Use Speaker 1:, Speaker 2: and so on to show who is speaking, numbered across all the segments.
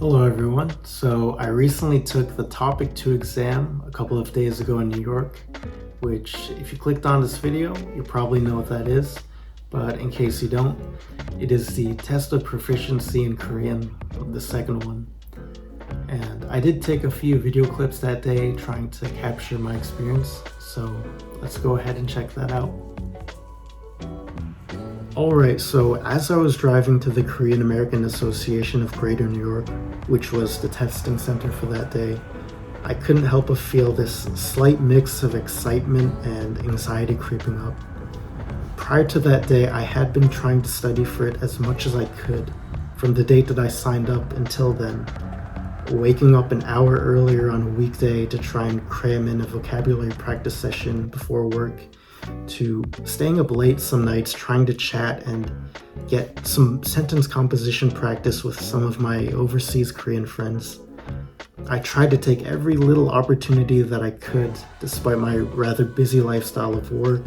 Speaker 1: Hello everyone. So I recently took the TOPIK II exam a couple of days ago in New York, which if you clicked on this video, you probably know what that is. But in case you don't, it is the test of proficiency in Korean, the second one. And I did take a few video clips that day trying to capture my experience. So let's go ahead and check that out. Alright, so as I was driving to the Korean American Association of Greater New York, which was the testing center for that day, I couldn't help but feel this slight mix of excitement and anxiety creeping up. Prior to that day, I had been trying to study for it as much as I could, from the date that I signed up until then, waking up an hour earlier on a weekday to try and cram in a vocabulary practice session before work, to staying up late some nights trying to chat and get some sentence composition practice with some of my overseas Korean friends. I tried to take every little opportunity that I could, despite my rather busy lifestyle of work,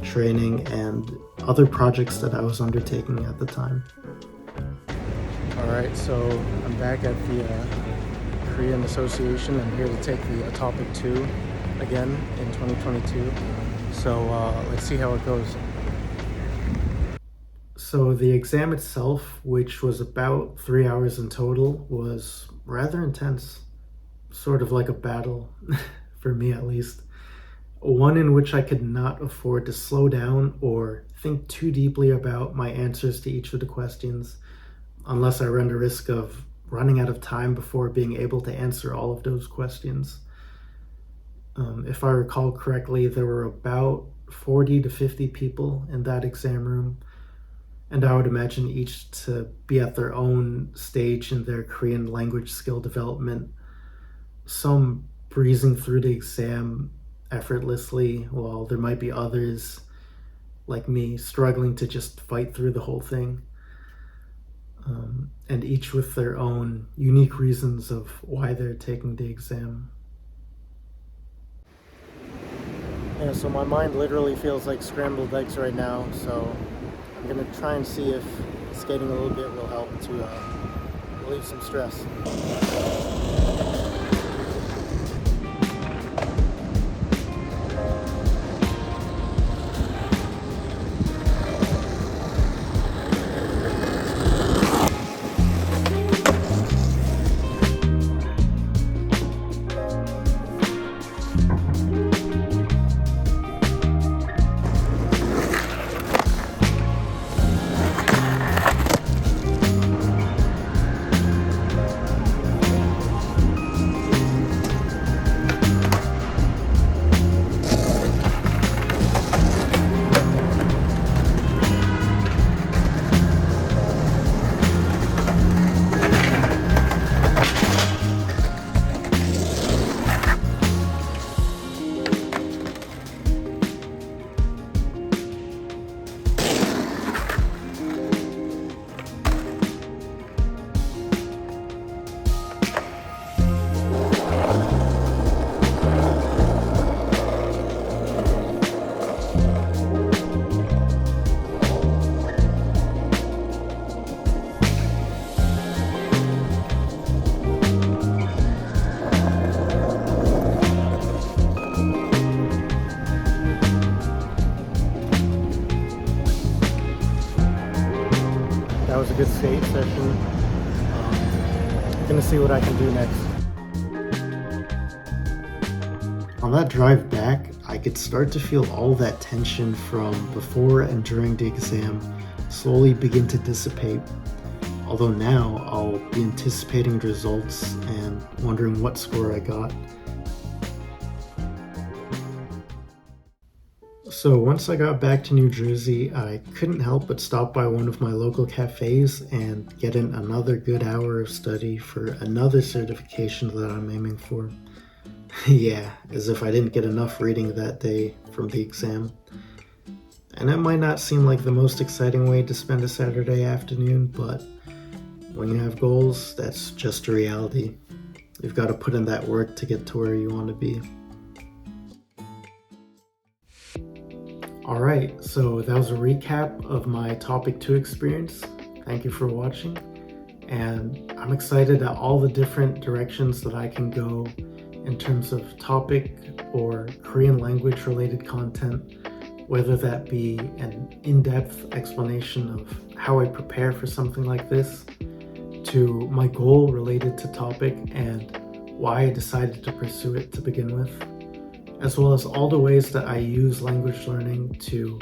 Speaker 1: training, and other projects that I was undertaking at the time. Alright, so I'm back at the Korean Association. I'm here to take the TOPIK II again in 2022. So let's see how it goes. So the exam itself, which was about 3 hours in total, was rather intense. Sort of like a battle, for me at least. One in which I could not afford to slow down or think too deeply about my answers to each of the questions, unless I ran the risk of running out of time before being able to answer all of those questions. If I recall correctly, there were about 40 to 50 people in that exam room, and I would imagine each to be at their own stage in their Korean language skill development, some breezing through the exam effortlessly, while there might be others, like me, struggling to just fight through the whole thing, and each with their own unique reasons of why they're taking the exam. Yeah, so my mind literally feels like scrambled eggs right now, so I'm gonna try and see if skating a little bit will help to relieve some stress. That was a good skate session. I'm gonna see what I can do next. On that drive back, I could start to feel all that tension from before and during the exam slowly begin to dissipate. Although now I'll be anticipating results and wondering what score I got. So once I got back to New Jersey, I couldn't help but stop by one of my local cafes and get in another good hour of study for another certification that I'm aiming for. Yeah, as if I didn't get enough reading that day from the exam. And it might not seem like the most exciting way to spend a Saturday afternoon, but when you have goals, that's just a reality. You've got to put in that work to get to where you want to be. Alright, so that was a recap of my TOPIK II experience. Thank you for watching, and I'm excited at all the different directions that I can go in terms of topic or Korean language related content, whether that be an in-depth explanation of how I prepare for something like this, to my goal related to topic and why I decided to pursue it to begin with, as well as all the ways that I use language learning to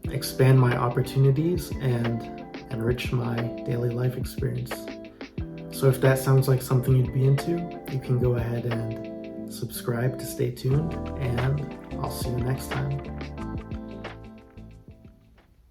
Speaker 1: expand my opportunities and enrich my daily life experience. So if that sounds like something you'd be into, you can go ahead and subscribe to stay tuned, and I'll see you next time.